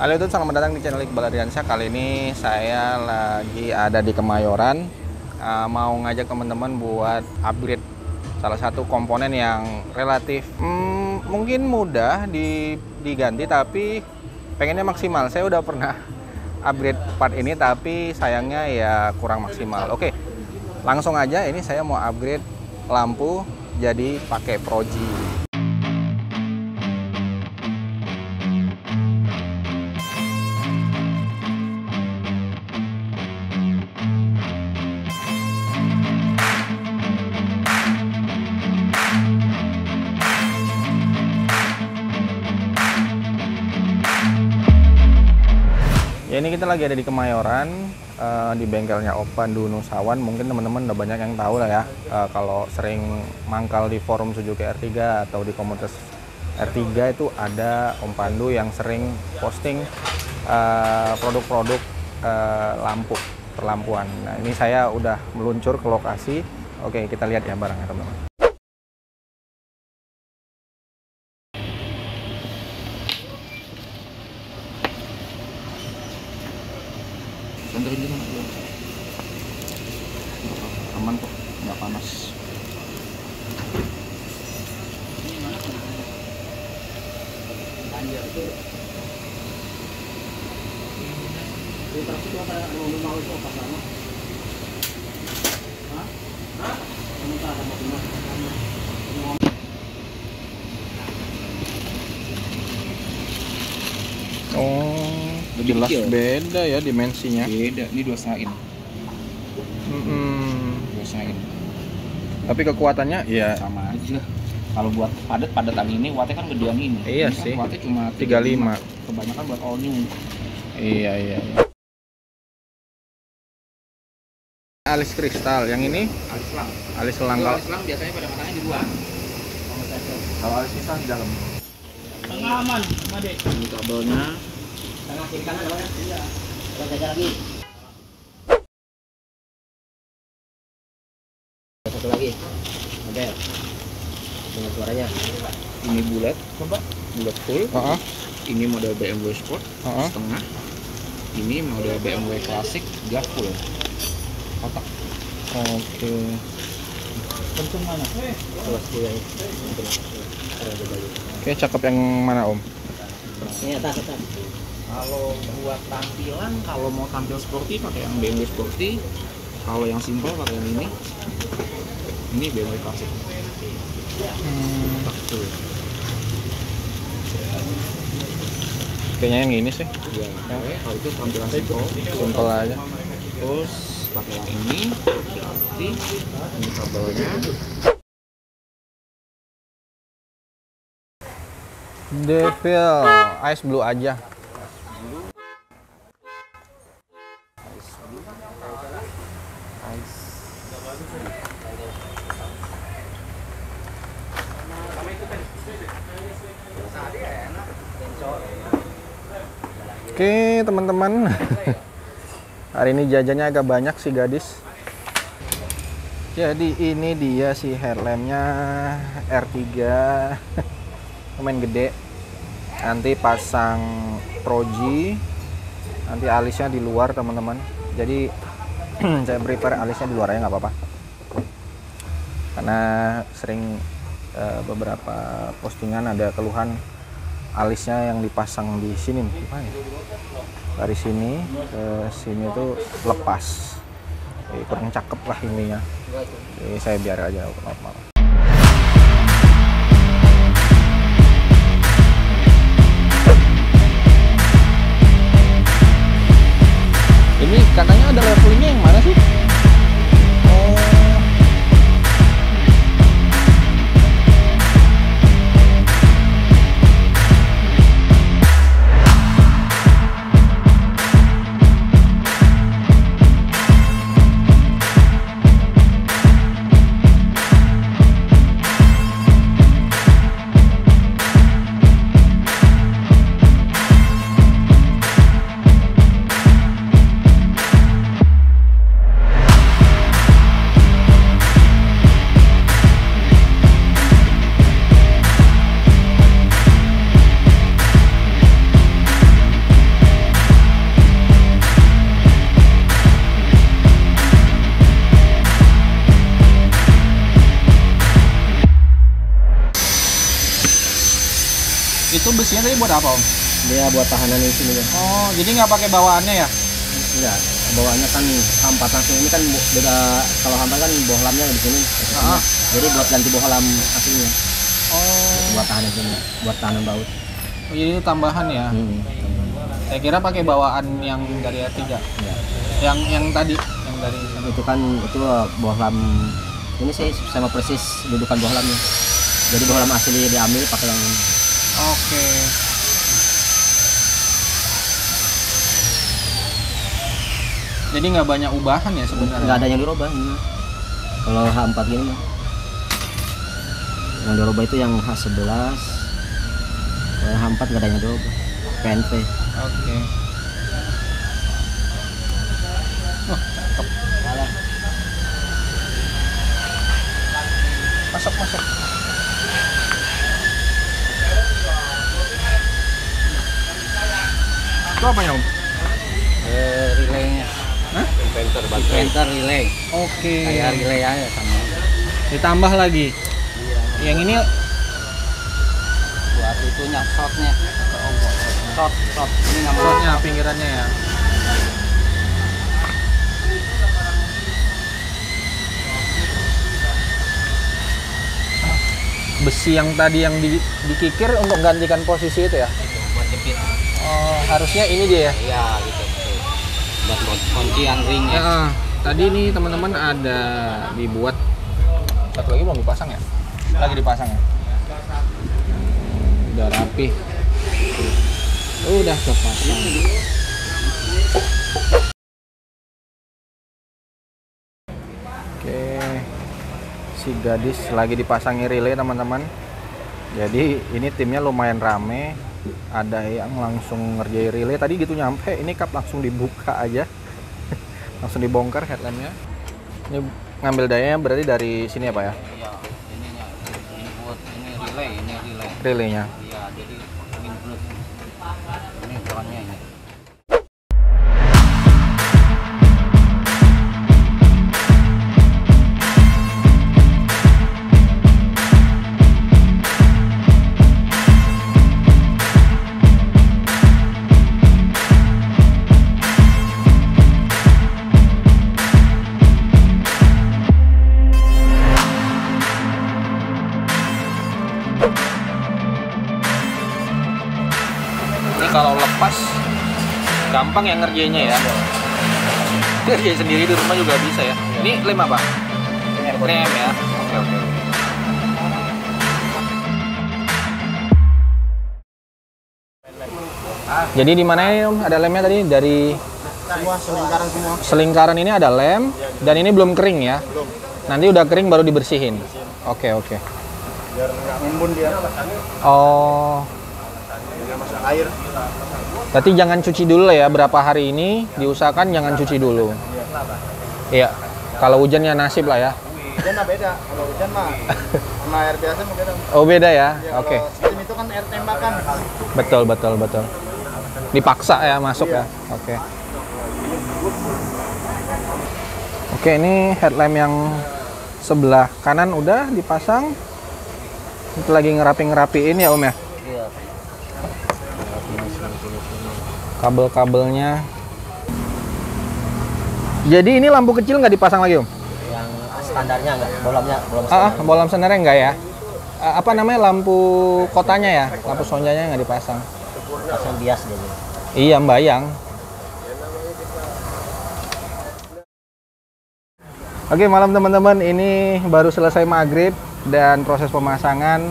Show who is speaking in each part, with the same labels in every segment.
Speaker 1: Halo YouTube, selamat datang di channel Iqbal Ardiansyah. Kali ini saya lagi ada di Kemayoran, mau ngajak teman-teman buat upgrade salah satu komponen yang relatif mungkin mudah diganti, tapi pengennya maksimal. Saya udah pernah upgrade part ini, tapi sayangnya ya kurang maksimal. Oke, langsung aja. Ini saya mau upgrade lampu jadi pakai Proji. Ya, ini kita lagi ada di Kemayoran, di bengkelnya Opandu Nusawan. Mungkin teman-teman udah banyak yang tahu lah ya, kalau sering mangkal di forum Suzuki R3 atau di komunitas R3 itu ada Om Pandu yang sering posting produk-produk lampu perlampuan. Nah, ini saya udah meluncur ke lokasi. Oke, kita lihat ya barangnya teman-teman. Senterin gimana dulu? Aman kok, nggak panas. Oh, jelas beda ya dimensinya.
Speaker 2: Beda, ini 2,5 in. 2,5 in.
Speaker 1: Tapi kekuatannya ya
Speaker 2: Sama aja. Kalau buat padat-padatan ini wattnya kan gedean ini.
Speaker 1: Iya
Speaker 2: ini
Speaker 1: sih.
Speaker 2: Kan wattnya cuma
Speaker 1: 35.
Speaker 2: Kebanyakan buat all new.
Speaker 1: Iya. Alis kristal, yang ini
Speaker 2: Alis selang.
Speaker 1: alis selang.
Speaker 2: Alis selang biasanya pada matanya di luar.
Speaker 1: Kalau alis kristal di dalam.
Speaker 3: Aman, Made.
Speaker 2: Ini kabelnya.
Speaker 3: Tengah kiri kanan ya. Iya. Kita jaga lagi. Satu lagi. Model. Dengan suaranya.
Speaker 2: Ini bulat, bulat full. Ini model BMW Sport setengah. Ini model BMW klasik dia full. Kotak.
Speaker 1: Oke.
Speaker 3: Kenceng mana? Kelas yang
Speaker 1: Oke, cakep yang mana Om?
Speaker 3: ini atas.
Speaker 2: Kalau buat tampilan, kalau mau tampil sporty pakai yang BMW Sporty. Kalau yang simple pakai yang ini. Ini BMW klasik. Full.
Speaker 1: Kayaknya yang ini sih.
Speaker 2: Ya, kalau itu tampilan simple.
Speaker 1: Simpel aja.
Speaker 2: Terus pakai yang ini, berarti ini kabelnya.
Speaker 1: Devil Ice Blue aja. Oke teman-teman, hari ini jajannya agak banyak sih gadis. Jadi ini dia si headlampnya R3 lumayan gede. Nanti pasang Proji, nanti alisnya di luar teman-teman. Jadi saya prepare alisnya di luar aja nggak apa-apa, karena sering beberapa postingan ada keluhan alisnya yang dipasang di sini nih, gimana ya? Dari sini ke sini tuh lepas, kurang cakep lah ininya. Jadi saya biar aja normal. Ini katanya ada levelingnya yang mana sih? Itu besinya tadi buat apa, Om?
Speaker 3: Dia buat tahanan di sini ya.
Speaker 1: Oh, jadi nggak pakai bawaannya ya?
Speaker 3: Enggak, bawaannya kan hampat langsung. Ini kan beda, kalau hampat kan bohlamnya di sini. Jadi buat ganti bohlam aslinya.
Speaker 1: Oh.
Speaker 3: Buat tahanan sini, buat tahanan baut.
Speaker 1: Oh, jadi itu tambahan ya? Saya kira pakai bawaan yang dari R3.
Speaker 3: Ya.
Speaker 1: Yang tadi, yang dari
Speaker 3: Itu kan itu bohlam. Ini sih sama persis dudukan bohlamnya. Jadi bohlam asli diambil pakai yang ini.
Speaker 1: Oke. Jadi nggak banyak ubahan ya sebenarnya?
Speaker 3: Nggak ada yang dirubah ini. Kalau H4 gini mah. Yang dirubah itu yang H11. Kalau H4 nggak ada yang dirubah. PNP.
Speaker 1: Oke. Wah, cakep. Masuk, masuk. Itu apanya, Om?
Speaker 3: Relaynya.
Speaker 1: Hah?
Speaker 3: Inventor relay.
Speaker 1: Oke.
Speaker 3: Kayak relay aja sama.
Speaker 1: Ditambah lagi. Yang ini
Speaker 3: Buat itunya shotnya. Shot. Ini namanya
Speaker 1: shotnya pinggirannya ya. Besi yang tadi yang dikikir untuk gantikan posisi itu ya?
Speaker 3: buat jepit.
Speaker 1: Oh, harusnya ini dia ya?
Speaker 3: Iya gitu. Buat kuncian ringnya.
Speaker 1: Ya, tadi nih teman-teman ada dibuat satu lagi belum dipasang ya? Lagi dipasang ya? Udah rapi. Udah kepasang. Oke, si gadis lagi dipasangi relay teman-teman. Jadi ini timnya lumayan rame. Ada yang langsung ngerjain relay. Tadi gitu nyampe, ini kap langsung dibuka aja. Langsung dibongkar headlampnya. Ini ngambil dayanya berarti dari sini ya Pak ya?
Speaker 3: Iya, ini buat ini relay.
Speaker 1: Relaynya.
Speaker 3: Iya, jadi ini plus. Ini groundnya ini.
Speaker 1: Ini kalau lepas gampang ya ngerjainnya ya. Ngerjain sendiri di rumah juga bisa ya. Ini lem apa? Rem ya. Oke. Jadi di mana ini Om? Ada lemnya tadi dari
Speaker 2: Semua selingkaran semua.
Speaker 1: selingkaran ini ada lem dan ini belum kering ya. Nanti udah kering baru dibersihin. Oke.
Speaker 2: Biar nggak ngembun dia.
Speaker 1: Oh.
Speaker 2: Nggak masak air.
Speaker 1: Berarti jangan cuci dulu lah ya, berapa hari ini diusahakan jangan cuci dulu. Iya, kalau hujan ya nasib lah ya.
Speaker 2: Hujan mah beda. Kalau hujan mah sama air biasa mah beda.
Speaker 1: Oh beda ya,
Speaker 2: Ya,
Speaker 1: oke.
Speaker 2: kalau steam itu kan air tembakan.
Speaker 1: Betul. Dipaksa ya masuk ya, oke. Oke, ini headlamp yang sebelah kanan udah dipasang. Itu lagi ngerapiin ya Om ya?
Speaker 3: Iya.
Speaker 1: Kabel-kabelnya. Jadi ini lampu kecil nggak dipasang lagi Om?
Speaker 3: Yang standarnya enggak, belum standar.
Speaker 1: Bolam sebenarnya enggak ya? Apa namanya, lampu kotanya ya? Lampu sonjanya nggak dipasang?
Speaker 3: Pasang bias dia.
Speaker 1: Iya, bayang. Oke, malam teman-teman, ini baru selesai maghrib dan proses pemasangan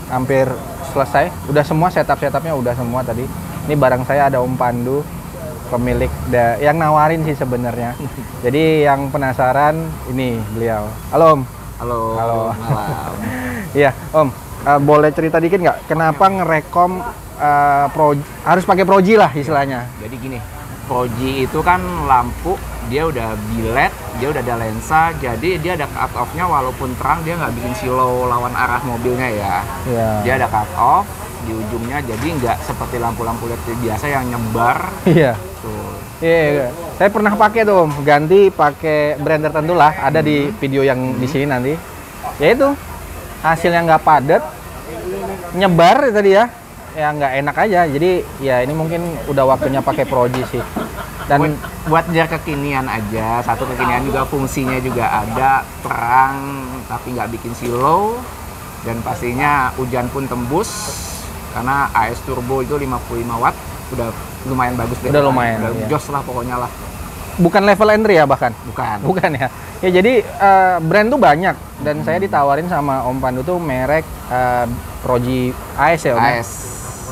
Speaker 1: hampir selesai. Udah semua setupnya udah semua tadi. Ini barang saya ada Om Pandu, pemilik yang nawarin sih sebenarnya. Jadi yang penasaran ini beliau. Halo Om.
Speaker 3: Halo. Malam.
Speaker 1: Iya Om, boleh cerita dikit nggak? Kenapa ngerekom harus pakai Proji lah istilahnya?
Speaker 2: Jadi gini, Proji itu kan lampu, dia udah biled, dia udah ada lensa, jadi dia ada cut off-nya walaupun terang dia nggak bikin silau lawan arah mobilnya ya.
Speaker 1: Iya.
Speaker 2: Dia ada cut off di ujungnya, jadi nggak seperti lampu-lampu LED biasa yang nyebar.
Speaker 1: Iya.
Speaker 2: Tuh.
Speaker 1: Iya. Saya pernah pakai tuh Om, ganti pakai brand tertentu lah, ada di video yang di sini nanti. Ya itu, hasilnya nggak padat, nyebar tadi ya. ya nggak enak aja. Jadi ya ini mungkin udah waktunya pakai Pro-G sih. Dan
Speaker 2: buat dia kekinian aja, satu kekinian juga fungsinya juga ada, terang tapi nggak bikin silau, dan pastinya hujan pun tembus karena AS Turbo itu 55 watt udah lumayan bagus deh.
Speaker 1: Udah lumayan,
Speaker 2: udah
Speaker 1: iya.
Speaker 2: jos lah pokoknya lah.
Speaker 1: bukan level entry ya bahkan?
Speaker 2: Bukan
Speaker 1: Ya. Ya jadi brand tuh banyak dan saya ditawarin sama Om Pandu tuh merek Pro-G AS ya Om? ya?
Speaker 2: AS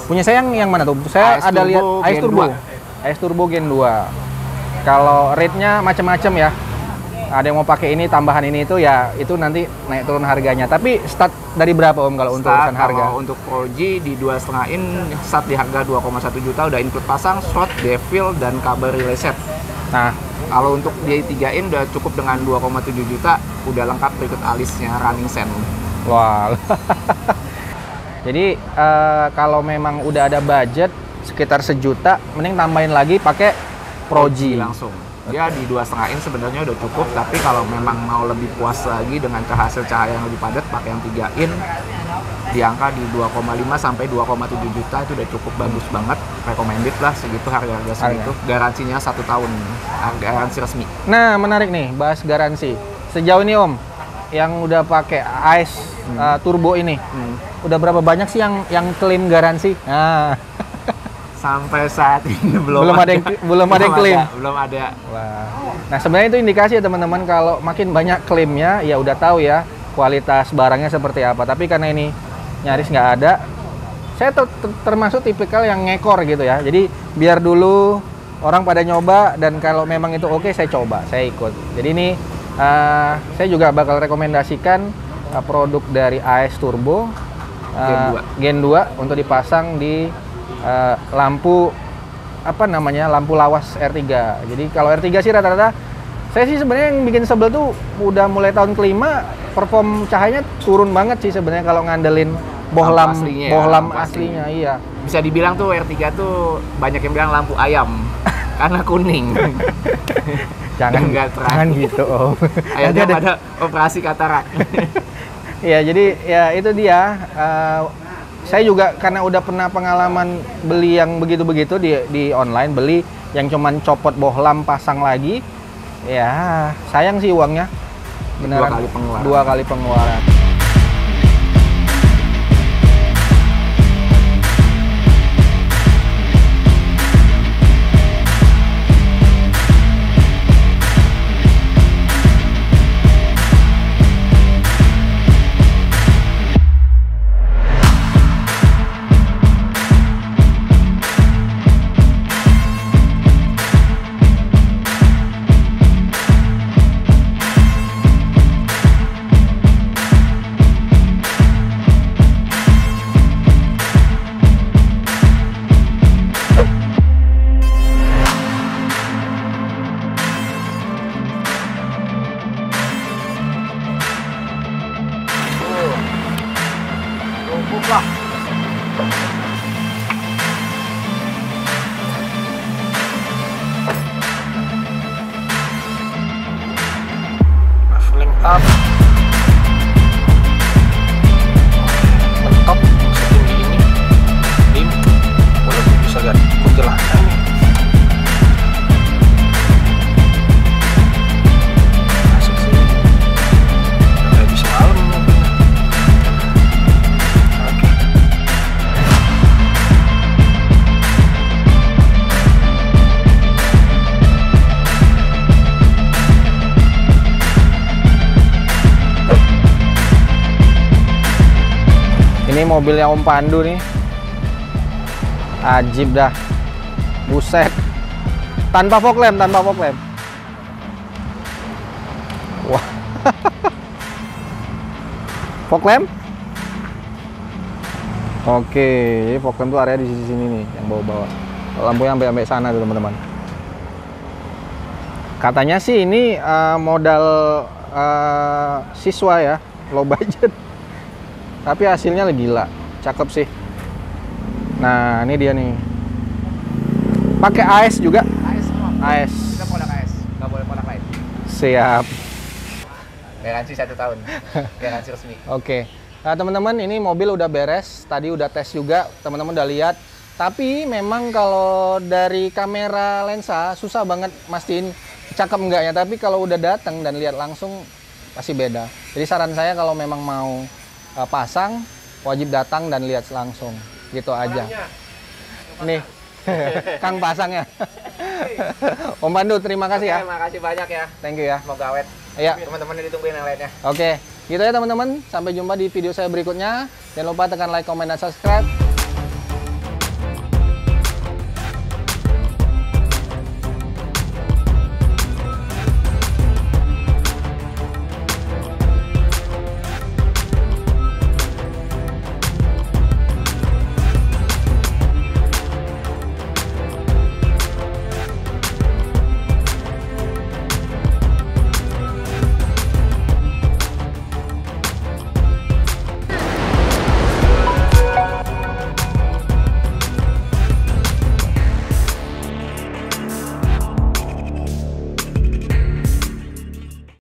Speaker 1: Punya saya yang mana tuh? Saya
Speaker 2: AS
Speaker 1: ada
Speaker 2: Turbo
Speaker 1: lihat AS
Speaker 2: Gen
Speaker 1: Turbo.
Speaker 2: 2.
Speaker 1: AS Turbo Gen 2. Kalau rate-nya macam-macam ya. Ada yang mau pakai ini, tambahan ini itu ya itu nanti naik turun harganya. Tapi start dari berapa Om kalau untuk urusan harga?
Speaker 2: Kalau untuk Pro-G di 2,5 in start di harga 2,1 juta udah include pasang, shot, devil, dan kabel relay set.
Speaker 1: Nah,
Speaker 2: Kalau untuk di 3 in udah cukup dengan 2,7 juta, udah lengkap berikut alisnya running sen.
Speaker 1: wah. Jadi kalau memang udah ada budget sekitar sejuta, mending tambahin lagi pakai Pro-G
Speaker 2: Langsung. Dia di 2,5 in sebenarnya udah cukup, tapi kalau memang mau lebih puas lagi dengan hasil cahaya yang lebih padat, pakai yang 3 in di angka di 2,5 sampai 2,7 juta itu udah cukup bagus banget. Recommended lah segitu harga-harga segitu. Garansinya 1 tahun, garansi resmi.
Speaker 1: Nah, menarik nih bahas garansi. Sejauh ini Om, yang udah pakai AS Turbo ini, udah berapa banyak sih yang klaim garansi? Nah,
Speaker 2: Sampai saat ini
Speaker 1: belum ada yang klaim.
Speaker 2: Belum ada.
Speaker 1: Wah. Nah, sebenarnya itu indikasi ya teman-teman kalau makin banyak klaimnya, ya udah tahu ya kualitas barangnya seperti apa. Tapi karena ini nyaris nggak ada, saya termasuk tipikal yang ngekor gitu ya. Jadi biar dulu orang pada nyoba dan kalau memang itu oke, saya coba, saya ikut. Jadi ini saya juga bakal rekomendasikan produk dari AS Turbo Gen 2 untuk dipasang di lampu apa namanya, lampu lawas R3. Jadi kalau R3 sih rata-rata saya sih sebenarnya yang bikin sebel tuh udah mulai tahun kelima perform cahayanya turun banget sih sebenarnya kalau ngandelin bohlam aslinya. Iya.
Speaker 2: Bisa dibilang tuh R3 tuh banyak yang bilang lampu ayam karena kuning.
Speaker 1: Jangan gitu Om.
Speaker 2: Akhirnya ada operasi katarak.
Speaker 1: Ya jadi ya itu dia. Saya juga karena udah pernah pengalaman beli yang begitu-begitu di online, beli yang cuman copot bohlam pasang lagi, ya sayang sih uangnya. Beneran 2 kali pengeluaran. Leveling up, mentok setinggi ini, dim, walaupun bisa lihat kuntilanak ini. Asik sih, udah kayak bisa malam mobilnya. Oke. Ini mobilnya Om Pandu nih, ajib dah, buset, tanpa fog lamp, wah, fog lamp, oke, jadi fog lamp tuh area di sisi sini nih, yang bawa-bawa, lampunya sampai sana tuh teman-teman. Katanya sih ini modal siswa ya, low budget. Tapi hasilnya gila, cakep sih. Nah, ini dia nih. Pakai AS juga?
Speaker 2: AS semua.
Speaker 1: AS.
Speaker 2: Kita produk AS, nggak boleh produk lain.
Speaker 1: Siap.
Speaker 2: Garansi 1 tahun, garansi resmi.
Speaker 1: Oke. Nah, teman-teman, ini mobil udah beres. Tadi udah tes juga, teman-teman udah lihat. Tapi memang kalau dari kamera lensa susah banget mastiin cakep enggaknya. Tapi kalau udah datang dan lihat langsung pasti beda. Jadi saran saya kalau memang mau pasang, wajib datang dan lihat langsung. Gitu aja. Nih, Kang pasangnya. Om Pandu, terima kasih ya.
Speaker 2: Terima kasih banyak ya.
Speaker 1: Thank you ya.
Speaker 2: Semoga awet.
Speaker 1: Iya.
Speaker 2: Teman-teman ditungguin yang lainnya.
Speaker 1: Oke, gitu ya teman-teman. Sampai jumpa di video saya berikutnya. Jangan lupa tekan like, comment, dan subscribe.